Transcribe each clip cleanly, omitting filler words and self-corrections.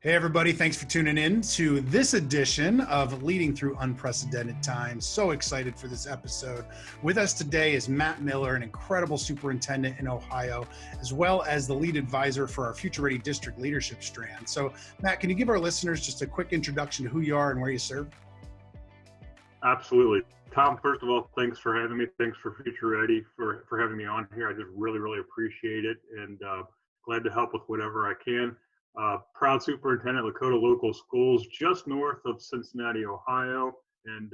Hey, everybody. Thanks for tuning in to this edition of Leading Through Unprecedented Times. So excited for this episode. With us today is Matt Miller, an incredible superintendent in Ohio, as well as the lead advisor for our Future Ready District Leadership Strand. So, Matt, can you give our listeners just a quick introduction to who you are and where you serve? Absolutely. Tom, first of all, thanks for having me. Thanks for Future Ready for having me on here. I just really appreciate it, and glad to help with whatever I can. Proud superintendent, Lakota Local Schools, just north of Cincinnati, Ohio. And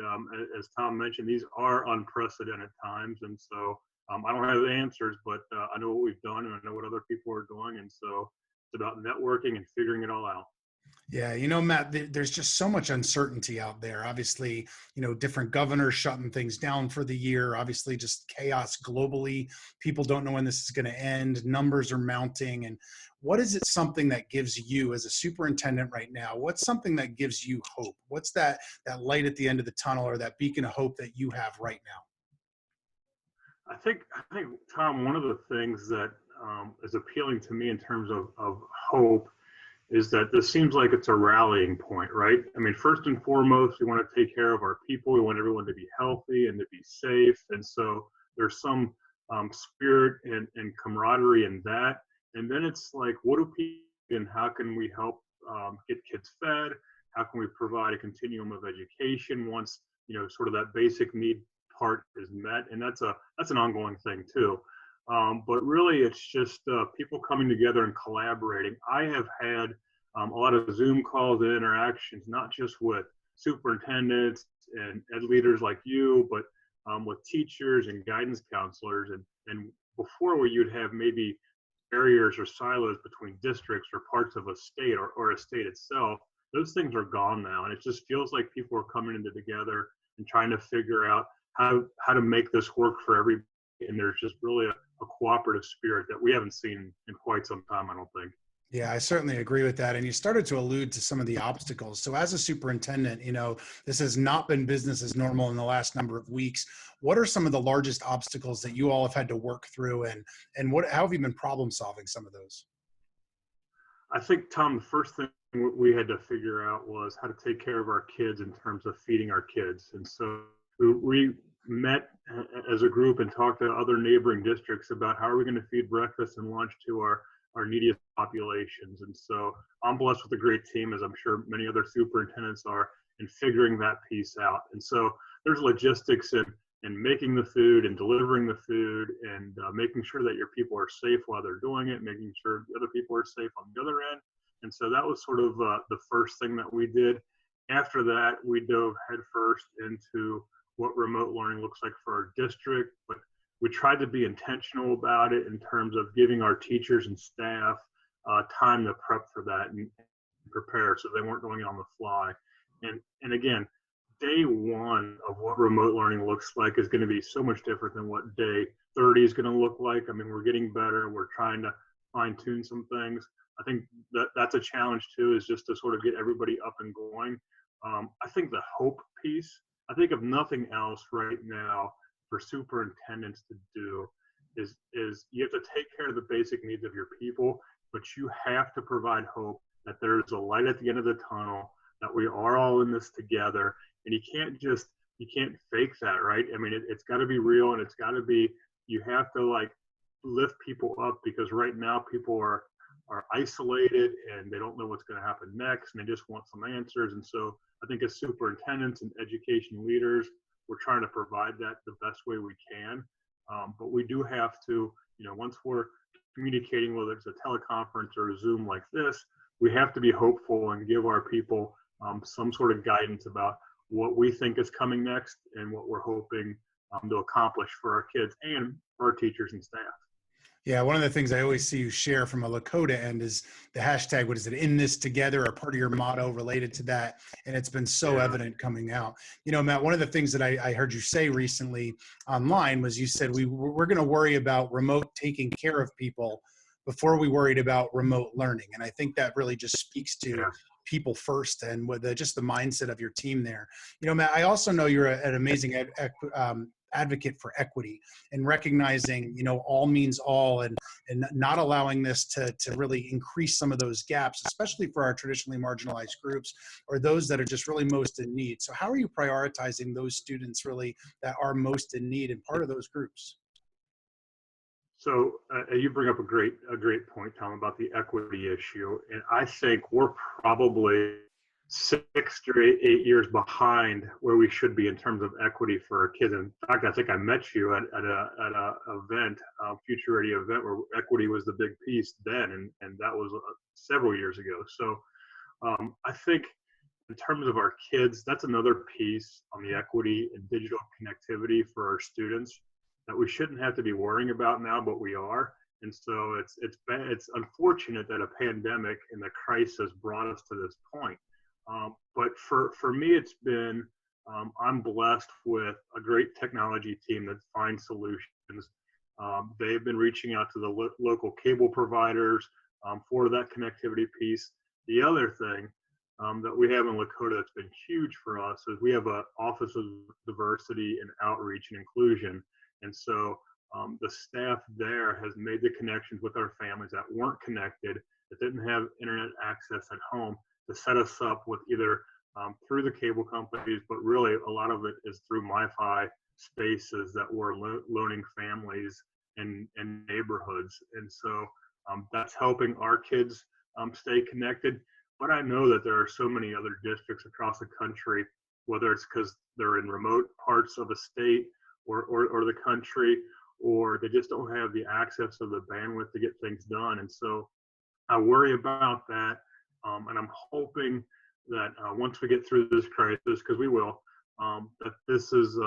as Tom mentioned, these are unprecedented times. And so I don't have the answers, but I know what we've done and I know what other people are doing. And so it's about networking and figuring it all out. Yeah, Matt, there's just so much uncertainty out there. Obviously, different governors shutting things down for the year. Obviously, just chaos globally. People don't know when this is going to end. Numbers are mounting. And what is it something that gives you as a superintendent right now? What's something that gives you hope? What's that light at the end of the tunnel or that beacon of hope that you have right now? I think, Tom, one of the things that is appealing to me in terms of hope is that this seems like it's a rallying point, right? I mean, first and foremost, we want to take care of our people. We want everyone to be healthy and to be safe. And so there's some spirit and camaraderie in that. And then it's like, what do people and how can we help get kids fed? How can we provide a continuum of education once, sort of that basic need part is met? And that's an ongoing thing too. But really, it's just people coming together and collaborating. I have had a lot of Zoom calls and interactions, not just with superintendents and ed leaders like you, but with teachers and guidance counselors. And before, where you'd have maybe barriers or silos between districts or parts of a state or a state itself, those things are gone now. And it just feels like people are coming into together and trying to figure out how to make this work for everybody. And there's just really a cooperative spirit that we haven't seen in quite some time, I don't think. Yeah, I certainly agree with that. And you started to allude to some of the obstacles. So as a superintendent, this has not been business as normal in the last number of weeks. What are some of the largest obstacles that you all have had to work through and how have you been problem solving some of those? I think, Tom, the first thing we had to figure out was how to take care of our kids in terms of feeding our kids. And so we met as a group and talked to other neighboring districts about how are we going to feed breakfast and lunch to our neediest populations. And so I'm blessed with a great team, as I'm sure many other superintendents are, in figuring that piece out. And so there's logistics in making the food and delivering the food and making sure that your people are safe while they're doing it, making sure the other people are safe on the other end. And so that was sort of the first thing that we did. After that, we dove headfirst into what remote learning looks like for our district, but we tried to be intentional about it in terms of giving our teachers and staff time to prep for that and prepare, so they weren't doing it on the fly. And again, day one of what remote learning looks like is going to be so much different than what day 30 is going to look like. I mean, we're getting better. We're trying to fine tune some things. I think that's a challenge too, is just to sort of get everybody up and going. I think the hope piece, I think if nothing else right now for superintendents to do is you have to take care of the basic needs of your people, but you have to provide hope that there's a light at the end of the tunnel, that we are all in this together. And you can't fake that, right? I mean, it's got to be real, and it's got to be, you have to like lift people up, because right now people are isolated and they don't know what's going to happen next, and they just want some answers. And so I think as superintendents and education leaders, we're trying to provide that the best way we can. But we do have to, once we're communicating, whether it's a teleconference or a Zoom like this, we have to be hopeful and give our people some sort of guidance about what we think is coming next and what we're hoping to accomplish for our kids and for our teachers and staff. Yeah, one of the things I always see you share from a Lakota end is the hashtag, what is it, in this together, or part of your motto related to that. And it's been so evident coming out. Matt, one of the things that I heard you say recently online was you said we're going to worry about remote taking care of people before we worried about remote learning. And I think that really just speaks to people first and with just the mindset of your team there. Matt, I also know you're an amazing advocate for equity and recognizing, all means all, and not allowing this to really increase some of those gaps, especially for our traditionally marginalized groups or those that are just really most in need. So how are you prioritizing those students really that are most in need and part of those groups? So you bring up a great point, Tom, about the equity issue, and I think we're probably 6 to 8 years behind where we should be in terms of equity for our kids. In fact, I think I met you at a event, a Future Ready event, where equity was the big piece then, and that was several years ago. So I think in terms of our kids, that's another piece on the equity and digital connectivity for our students that we shouldn't have to be worrying about now, but we are. And so it's unfortunate that a pandemic and the crisis brought us to this point. But for me, it's been I'm blessed with a great technology team that finds solutions. They've been reaching out to the local cable providers for that connectivity piece. The other thing that we have in Lakota that's been huge for us is we have an Office of Diversity and Outreach and Inclusion. And so the staff there has made the connections with our families that weren't connected, that didn't have internet access at home, to set us up with either through the cable companies, but really a lot of it is through MiFi spaces that we're loaning families in neighborhoods. And so that's helping our kids stay connected. But I know that there are so many other districts across the country, whether it's because they're in remote parts of a state or the country, or they just don't have the access or the bandwidth to get things done. And so I worry about that. And I'm hoping that once we get through this crisis, because we will, that this is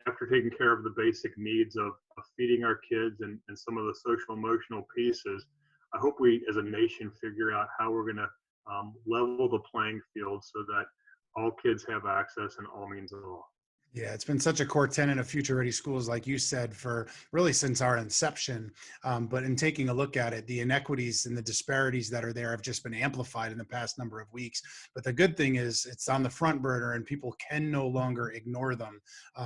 after taking care of the basic needs of feeding our kids and some of the social emotional pieces. I hope we as a nation figure out how we're going to level the playing field so that all kids have access and all means all. Yeah, it's been such a core tenet of Future Ready Schools, like you said, for really since our inception. But in taking a look at it, the inequities and the disparities that are there have just been amplified in the past number of weeks. But the good thing is it's on the front burner and people can no longer ignore them,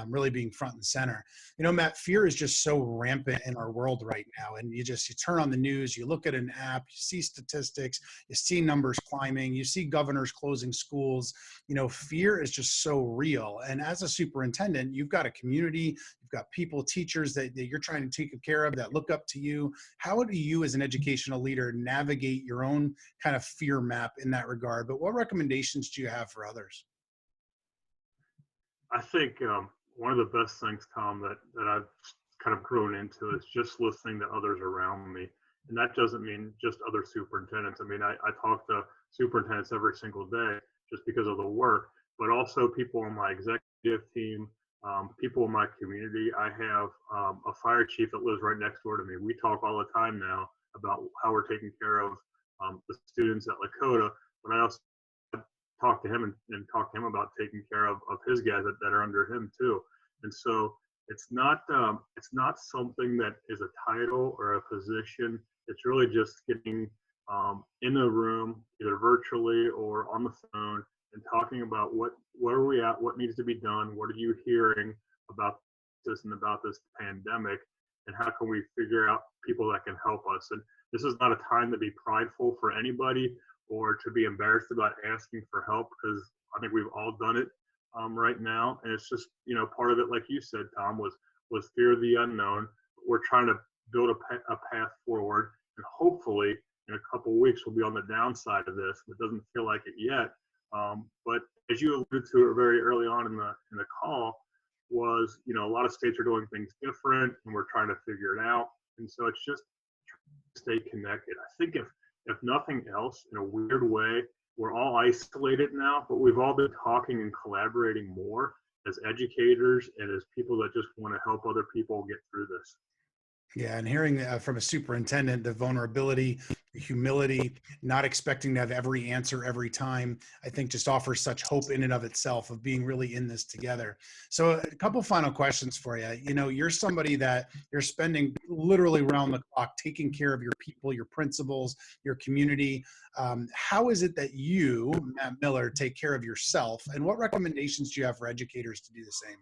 really being front and center. Matt, fear is just so rampant in our world right now. And you turn on the news, you look at an app, you see statistics, you see numbers climbing, you see governors closing schools. Fear is just so real. And as a superintendent, you've got a community, you've got people, teachers that you're trying to take care of that look up to you. How do you as an educational leader navigate your own kind of fear map in that regard? But what recommendations do you have for others? I think one of the best things, Tom, that I've kind of grown into is just listening to others around me. And that doesn't mean just other superintendents. I mean, I talk to superintendents every single day just because of the work, but also people on my executive team, people in my community. I have a fire chief that lives right next door to me. We talk all the time now about how we're taking care of the students at Lakota, but I also talk to him and talk to him about taking care of his guys that are under him too. And so it's not something that is a title or a position. It's really just getting in a room, either virtually or on the phone, and talking about where are we at, what needs to be done, what are you hearing about this and about this pandemic, and how can we figure out people that can help us. And this is not a time to be prideful for anybody or to be embarrassed about asking for help, because I think we've all done it right now. And it's just, part of it, like you said, Tom, was fear of the unknown. We're trying to build a path forward, and hopefully in a couple of weeks we'll be on the downside of this. It doesn't feel like it yet. But as you alluded to it very early on in the call, was a lot of states are doing things different, and we're trying to figure it out. And so it's just stay connected. I think if nothing else, in a weird way, we're all isolated now, but we've all been talking and collaborating more as educators and as people that just want to help other people get through this. Yeah, and hearing from a superintendent, the vulnerability, the humility, not expecting to have every answer every time, I think just offers such hope in and of itself of being really in this together. So a couple final questions for you. You're somebody that you're spending literally around the clock taking care of your people, your principals, your community. How is it that you, Matt Miller, take care of yourself? And what recommendations do you have for educators to do the same?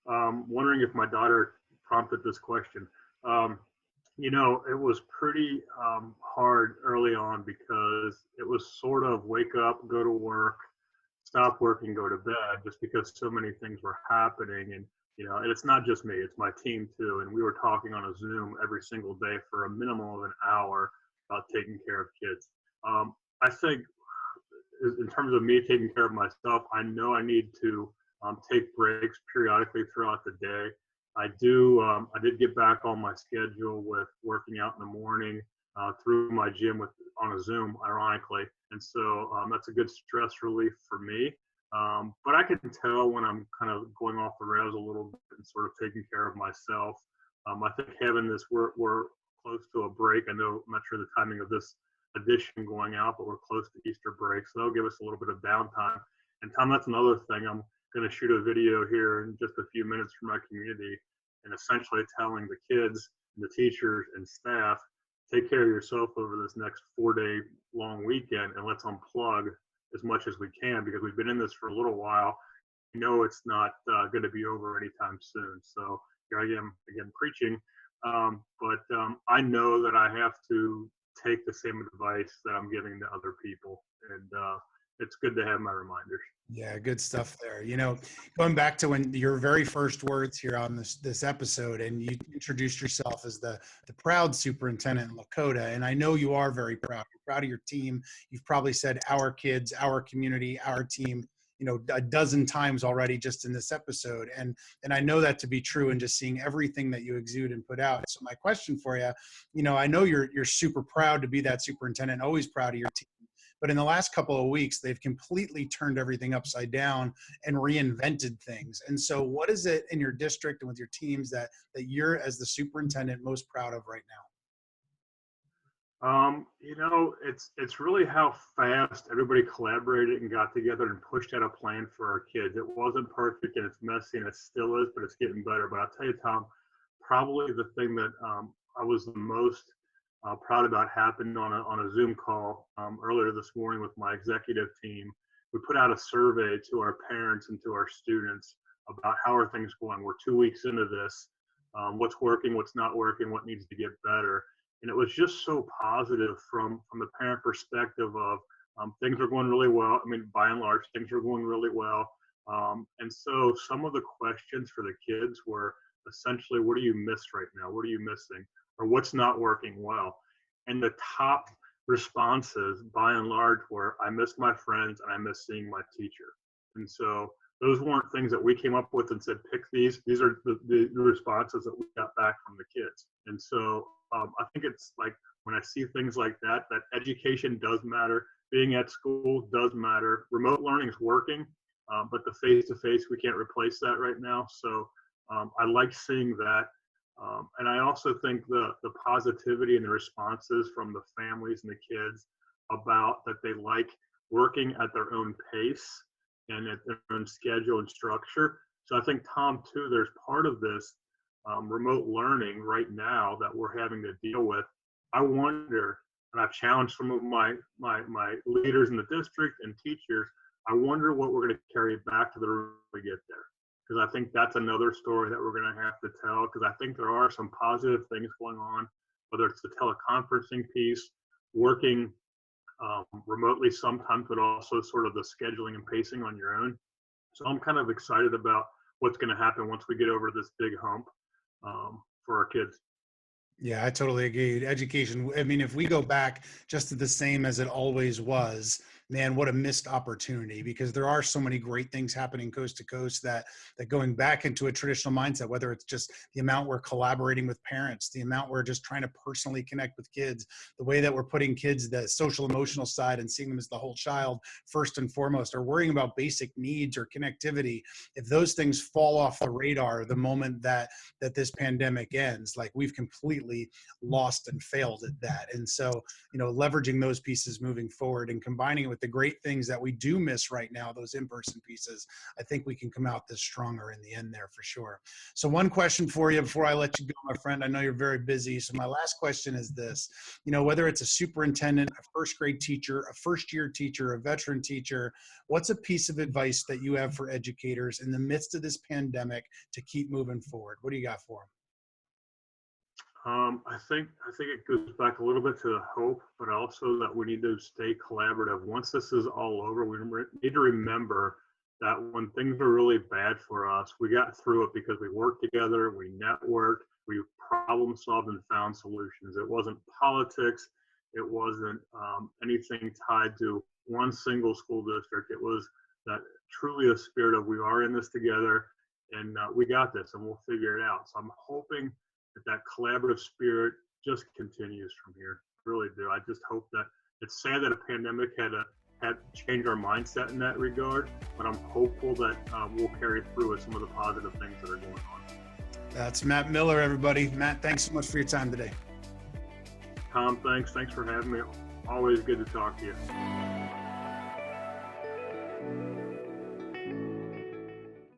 wondering if my daughter prompted this question. Um, it was pretty hard early on because it was sort of wake up, go to work, stop working, go to bed, just because so many things were happening. And it's not just me, it's my team too. And we were talking on a Zoom every single day for a minimum of an hour about taking care of kids. I think in terms of me taking care of myself, I know I need to take breaks periodically throughout the day. I do. I did get back on my schedule with working out in the morning through my gym on a Zoom, ironically, and so that's a good stress relief for me. But I can tell when I'm kind of going off the rails a little bit and sort of taking care of myself. I think having this, we're close to a break. I know I'm not sure the timing of this edition going out, but we're close to Easter break, so that'll give us a little bit of downtime. And Tom, that's another thing. I'm going to shoot a video here in just a few minutes for my community, and essentially telling the kids, the teachers, and staff, take care of yourself over this next 4-day long weekend, and let's unplug as much as we can, because we've been in this for a little while. We know it's not going to be over anytime soon. So here I am again preaching, but I know that I have to take the same advice that I'm giving to other people, and it's good to have my reminders. Yeah, good stuff there. Going back to when your very first words here on this episode, and you introduced yourself as the proud superintendent in Lakota, and I know you are very proud. You're proud of your team. You've probably said our kids, our community, our team, a dozen times already just in this episode, and I know that to be true, and just seeing everything that you exude and put out. So my question for you, I know you're super proud to be that superintendent, always proud of your team. But in the last couple of weeks, they've completely turned everything upside down and reinvented things. And so what is it in your district and with your teams that you're, as the superintendent, most proud of right now? It's really how fast everybody collaborated and got together and pushed out a plan for our kids. It wasn't perfect, and it's messy, and it still is, but it's getting better. But I'll tell you, Tom, probably the thing that I was the most proud about happened on a Zoom call earlier this morning with my executive team. We put out a survey to our parents and to our students about how are things going. We're 2 weeks into this. What's working, what's not working, what needs to get better. And it was just so positive from the parent perspective of things are going really well. I mean, by and large, things are going really well. And so some of the questions for the kids were essentially, what do you miss right now? What are you missing? Or what's not working well? And the top responses, by and large, were, I miss my friends and I miss seeing my teacher. And so those weren't things that we came up with and said, pick these. These are the responses that we got back from the kids. And so I think it's like when I see things like that, that education does matter. Being at school does matter. Remote learning is working, but the face-to-face, we can't replace that right now. So I like seeing that. And I also think the positivity and the responses from the families and the kids about that they like working at their own pace and at their own schedule and structure. So I think, Tom, too, there's part of this remote learning right now that we're having to deal with. I wonder, and I've challenged some of my leaders in the district and teachers, I wonder what we're going to carry back to the room when we get there. Because I think that's another story that we're going to have to tell, because I think there are some positive things going on, whether it's the teleconferencing piece, working remotely sometimes, but also sort of the scheduling and pacing on your own. So I'm kind of excited about what's going to happen once we get over this big hump for our kids. Yeah, I totally agree. Education, I mean, if we go back just to the same as it always was, man, what a missed opportunity, because there are so many great things happening coast to coast that going back into a traditional mindset, whether it's just the amount we're collaborating with parents, the amount we're just trying to personally connect with kids, the way that we're putting kids, the social emotional side, and seeing them as the whole child first and foremost, or worrying about basic needs or connectivity. If those things fall off the radar the moment that this pandemic ends, like we've completely lost and failed at that. And so, leveraging those pieces moving forward and combining it with with the great things that we do miss right now, those in-person pieces, I think we can come out this stronger in the end there for sure. So one question for you before I let you go, my friend. I know you're very busy. So my last question is this, whether it's a superintendent, a first grade teacher, a first year teacher, a veteran teacher, what's a piece of advice that you have for educators in the midst of this pandemic to keep moving forward? What do you got for them? I think it goes back a little bit to the hope, but also that we need to stay collaborative. Once this is all over, we need to remember that when things were really bad for us, we got through it because we worked together, we networked, we problem solved and found solutions. It wasn't politics. It wasn't anything tied to one single school district. It was that truly a spirit of we are in this together, and we got this, and we'll figure it out. So I'm hoping that collaborative spirit just continues from here. I really do. I just hope that it's sad that a pandemic had changed our mindset in that regard, but I'm hopeful that we'll carry through with some of the positive things that are going on. That's Matt Miller, everybody. Matt, thanks so much for your time today. Tom, thanks for having me. Always good to talk to you.